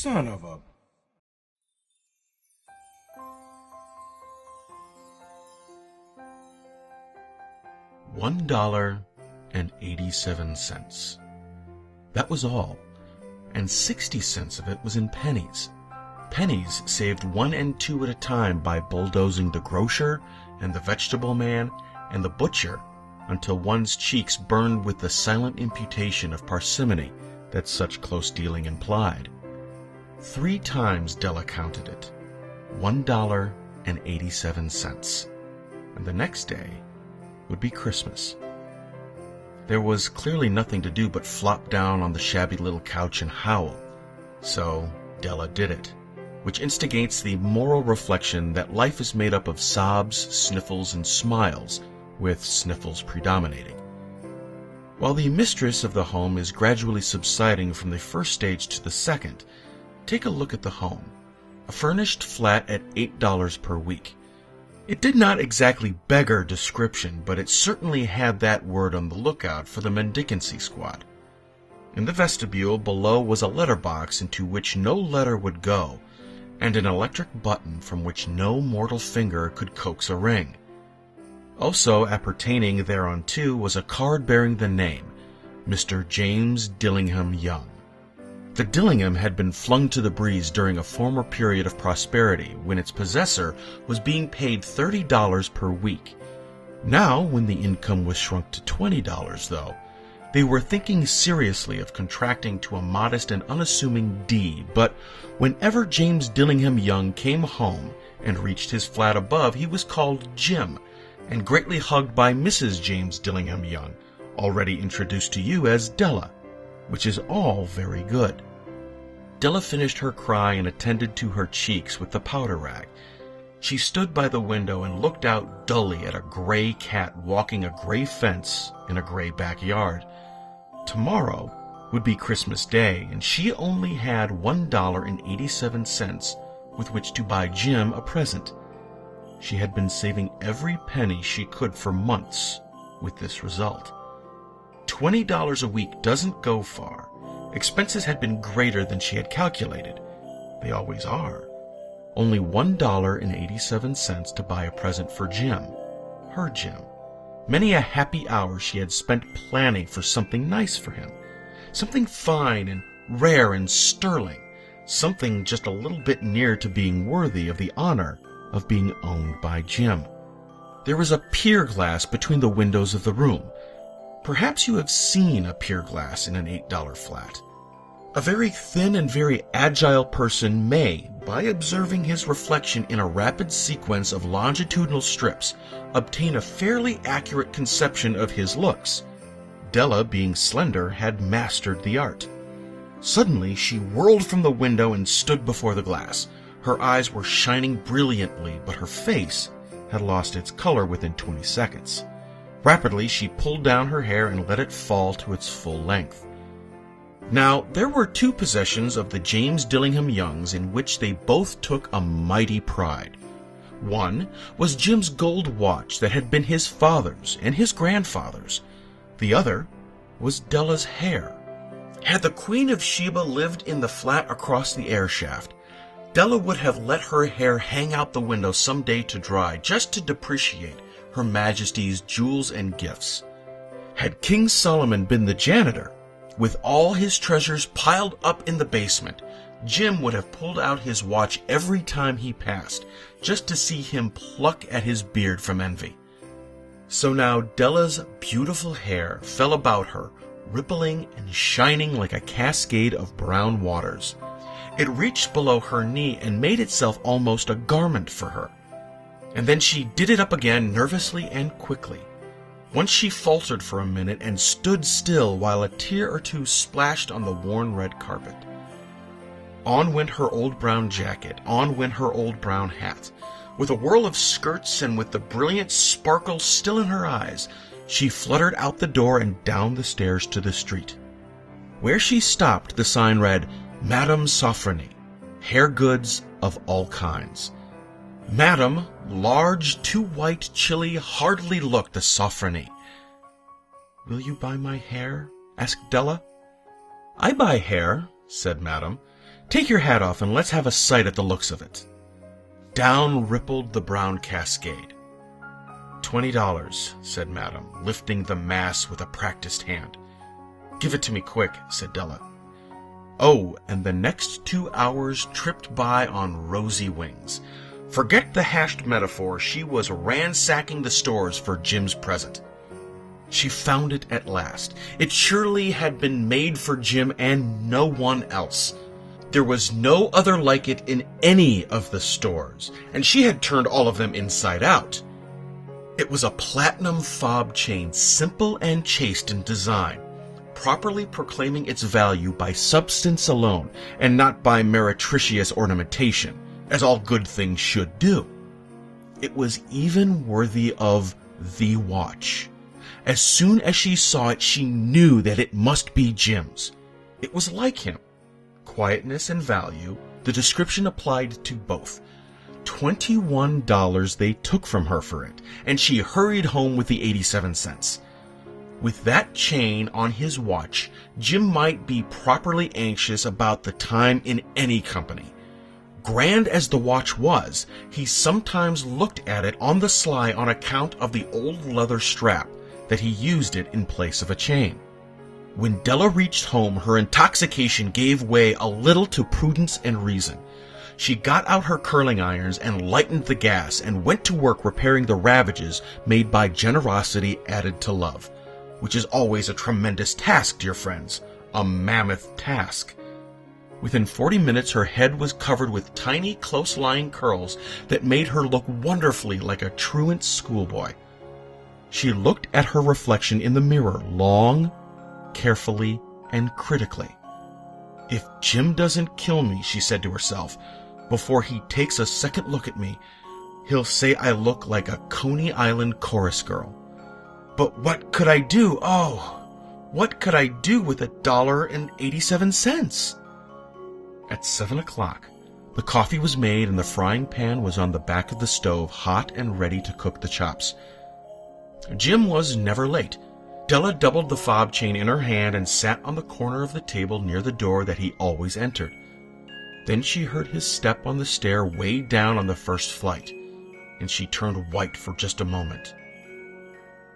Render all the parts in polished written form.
Son of a... $1.87. That was all, and 60 cents of it was in pennies. Pennies saved 1 and 2 at a time by bulldozing the grocer and the vegetable man and the butcher until one's cheeks burned with the silent imputation of parsimony that such close dealing implied. 3 times Della counted it. $1.87. And the next day would be Christmas. There was clearly nothing to do but flop down on the shabby little couch and howl. So Della did it, which instigates the moral reflection that life is made up of sobs, sniffles, and smiles, with sniffles predominating. While the mistress of the home is gradually subsiding from the first stage to the second, take a look at the home. A furnished flat at $8 per week. It did not exactly beggar description, but it certainly had that word on the lookout for the mendicancy squad. In the vestibule below was a letterbox into which no letter would go, and an electric button from which no mortal finger could coax a ring. Also appertaining thereunto was a card bearing the name, Mr. James Dillingham Young. The Dillingham had been flung to the breeze during a former period of prosperity when its possessor was being paid $30 per week. Now, when the income was shrunk to $20, though, they were thinking seriously of contracting to a modest and unassuming D, but whenever James Dillingham Young came home and reached his flat above, he was called Jim, and greatly hugged by Mrs. James Dillingham Young, already introduced to you as Della, which is all very good. Della finished her cry and attended to her cheeks with the powder rag. She stood by the window and looked out dully at a gray cat walking a gray fence in a gray backyard. Tomorrow would be Christmas Day, and she only had $1.87 with which to buy Jim a present. She had been saving every penny she could for months with this result. $20 a week doesn't go far. Expenses had been greater than she had calculated. They always are. Only $1.87 to buy a present for Jim. Her Jim. Many a happy hour she had spent planning for something nice for him. Something fine and rare and sterling. Something just a little bit near to being worthy of the honor of being owned by Jim. There was a pier glass between the windows of the room. Perhaps you have seen a pier glass in an $8 flat. A very thin and very agile person may, by observing his reflection in a rapid sequence of longitudinal strips, obtain a fairly accurate conception of his looks. Della, being slender, had mastered the art. Suddenly she whirled from the window and stood before the glass. Her eyes were shining brilliantly, but her face had lost its color within 20 seconds. Rapidly she pulled down her hair and let it fall to its full length. Now, there were 2 possessions of the James Dillingham Youngs in which they both took a mighty pride. One was Jim's gold watch that had been his father's and his grandfather's. The other was Della's hair. Had the Queen of Sheba lived in the flat across the air shaft, Della would have let her hair hang out the window some day to dry, just to depreciate Her Majesty's jewels and gifts. Had King Solomon been the janitor, with all his treasures piled up in the basement, Jim would have pulled out his watch every time he passed, just to see him pluck at his beard from envy. So now Della's beautiful hair fell about her, rippling and shining like a cascade of brown waters. It reached below her knee and made itself almost a garment for her. And then she did it up again nervously and quickly. Once she faltered for a minute and stood still while a tear or two splashed on the worn red carpet. On went her old brown jacket, on went her old brown hat. With a whirl of skirts and with the brilliant sparkle still in her eyes, she fluttered out the door and down the stairs to the street. Where she stopped, the sign read, Madame Sofronie, hair goods of all kinds. Madame, large, too white, chilly, hardly looked a Sofronie. "Will you buy my hair?" asked Della. "I buy hair," said Madame. Take your hat off and let's have a sight at the looks of it." Down rippled the brown cascade. $20, said Madame, lifting the mass with a practiced hand. "Give it to me quick," said Della. Oh, and the next 2 hours tripped by on rosy wings. Forget the hashed metaphor, she was ransacking the stores for Jim's present. She found it at last. It surely had been made for Jim and no one else. There was no other like it in any of the stores, and she had turned all of them inside out. It was a platinum fob chain, simple and chaste in design, properly proclaiming its value by substance alone, and not by meretricious ornamentation, as all good things should do. It was even worthy of the watch. As soon as she saw it, she knew that it must be Jim's. It was like him. Quietness and value, the description applied to both. $21 they took from her for it, and she hurried home with the 87 cents. With that chain on his watch, Jim might be properly anxious about the time in any company. Grand as the watch was, he sometimes looked at it on the sly on account of the old leather strap, that he used it in place of a chain. When Della reached home, her intoxication gave way a little to prudence and reason. She got out her curling irons and lightened the gas and went to work repairing the ravages made by generosity added to love, which is always a tremendous task, dear friends, a mammoth task. Within 40 minutes, her head was covered with tiny, close-lying curls that made her look wonderfully like a truant schoolboy. She looked at her reflection in the mirror long, carefully, and critically. "If Jim doesn't kill me," she said to herself, "before he takes a second look at me, he'll say I look like a Coney Island chorus girl. But what could I do? Oh, what could I do with $1.87? At 7 o'clock, the coffee was made and the frying pan was on the back of the stove, hot and ready to cook the chops. Jim was never late. Della doubled the fob chain in her hand and sat on the corner of the table near the door that he always entered. Then she heard his step on the stair way down on the first flight, and she turned white for just a moment.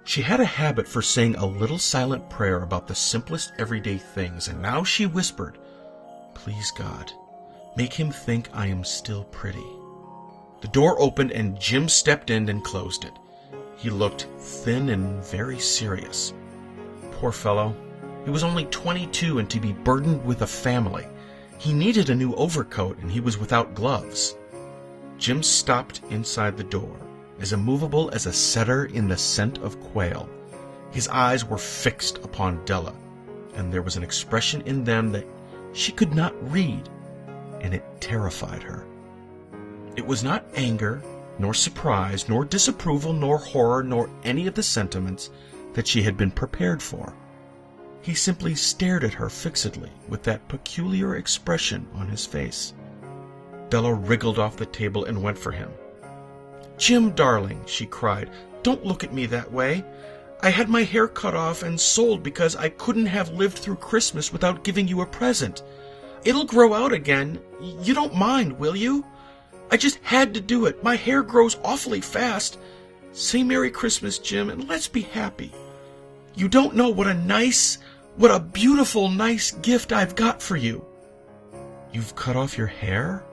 She had a habit for saying a little silent prayer about the simplest everyday things, and now she whispered, "Please, God, make him think I am still pretty." The door opened and Jim stepped in and closed it. He looked thin and very serious. Poor fellow. He was only 22 and to be burdened with a family. He needed a new overcoat and he was without gloves. Jim stopped inside the door, as immovable as a setter in the scent of quail. His eyes were fixed upon Della, and there was an expression in them that she could not read, and it terrified her. It was not anger, nor surprise, nor disapproval, nor horror, nor any of the sentiments that she had been prepared for. He simply stared at her fixedly with that peculiar expression on his face. Della wriggled off the table and went for him. "Jim, darling," she cried, "don't look at me that way. I had my hair cut off and sold because I couldn't have lived through Christmas without giving you a present. It'll grow out again. You don't mind, will you? I just had to do it. My hair grows awfully fast. Say Merry Christmas, Jim, and let's be happy. You don't know what a beautiful, nice gift I've got for you." "You've cut off your hair?"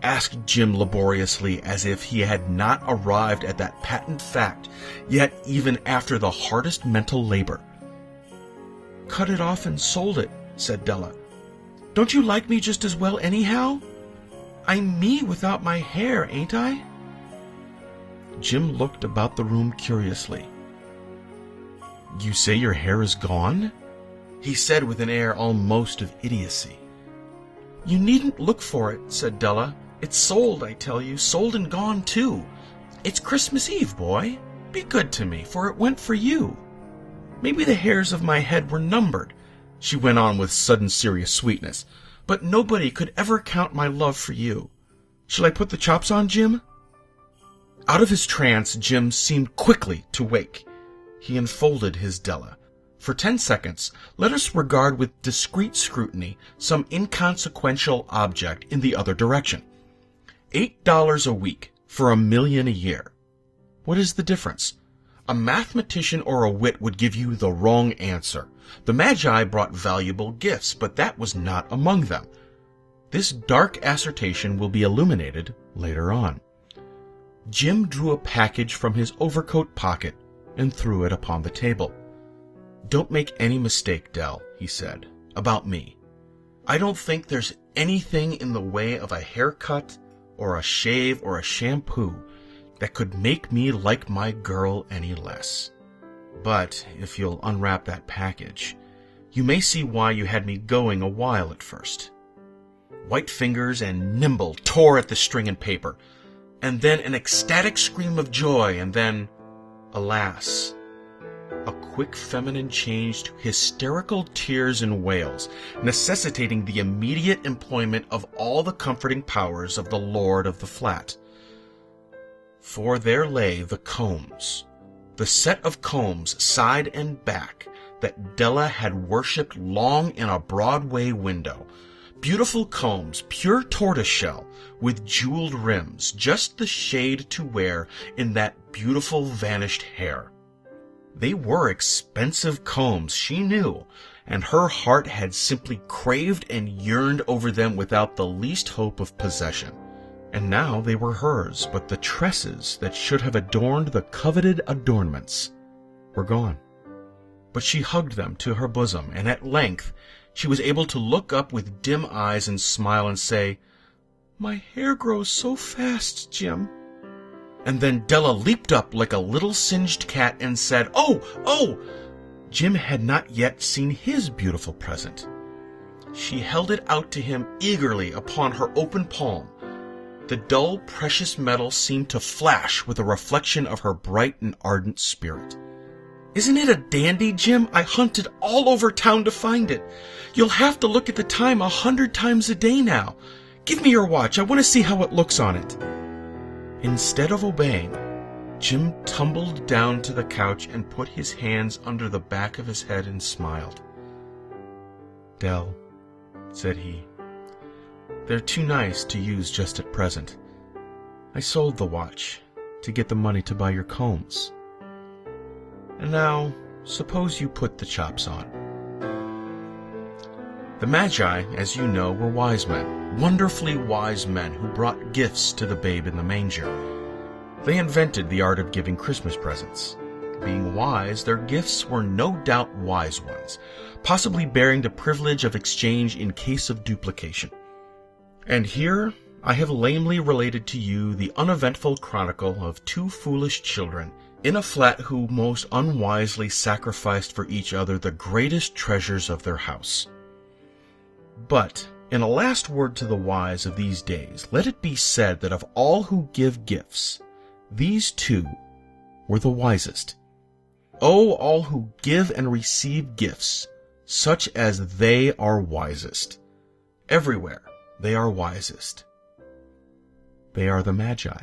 asked Jim laboriously, as if he had not arrived at that patent fact, yet even after the hardest mental labor. "Cut it off and sold it," said Della. "Don't you like me just as well anyhow? I'm me without my hair, ain't I?" Jim looked about the room curiously. "You say your hair is gone?" he said with an air almost of idiocy. "You needn't look for it," said Della. "It's sold, I tell you, sold and gone, too. It's Christmas Eve, boy. Be good to me, for it went for you. Maybe the hairs of my head were numbered," she went on with sudden serious sweetness, "but nobody could ever count my love for you. Shall I put the chops on, Jim?" Out of his trance, Jim seemed quickly to wake. He enfolded his Della. For 10 seconds, let us regard with discreet scrutiny some inconsequential object in the other direction. $8 a week for $1 million a year. What is the difference? A mathematician or a wit would give you the wrong answer. The Magi brought valuable gifts, but that was not among them. This dark assertion will be illuminated later on. Jim drew a package from his overcoat pocket and threw it upon the table. "Don't make any mistake, Dell," he said, "about me. I don't think there's anything in the way of a haircut or a shave or a shampoo that could make me like my girl any less. But if you'll unwrap that package, you may see why you had me going a while at first." White fingers and Nimble tore at the string and paper, and then an ecstatic scream of joy, and then, alas, a quick feminine change to hysterical tears and wails, necessitating the immediate employment of all the comforting powers of the lord of the flat. For there lay the combs, the set of combs side and back that Della had worshipped long in a Broadway window. Beautiful combs, pure tortoiseshell, with jeweled rims, just the shade to wear in that beautiful vanished hair. They were expensive combs, she knew, and her heart had simply craved and yearned over them without the least hope of possession. And now they were hers, but the tresses that should have adorned the coveted adornments were gone. But she hugged them to her bosom, and at length she was able to look up with dim eyes and smile and say, "My hair grows so fast, Jim." And then Della leaped up like a little singed cat and said, "Oh, oh!" Jim had not yet seen his beautiful present. She held it out to him eagerly upon her open palm. The dull, precious metal seemed to flash with a reflection of her bright and ardent spirit. "Isn't it a dandy, Jim? I hunted all over town to find it. You'll have to look at the time 100 times a day now. Give me your watch. I want to see how it looks on it." Instead of obeying, Jim tumbled down to the couch and put his hands under the back of his head and smiled. "Dell," said he, "they're too nice to use just at present. I sold the watch to get the money to buy your combs. And now, suppose you put the chops on." The Magi, as you know, were wise men, wonderfully wise men who brought gifts to the babe in the manger. They invented the art of giving Christmas presents. Being wise, their gifts were no doubt wise ones, possibly bearing the privilege of exchange in case of duplication. And here I have lamely related to you the uneventful chronicle of two foolish children in a flat who most unwisely sacrificed for each other the greatest treasures of their house. But, in a last word to the wise of these days, let it be said that of all who give gifts, these two were the wisest. Oh, all who give and receive gifts, such as they are wisest. Everywhere they are wisest. They are the Magi.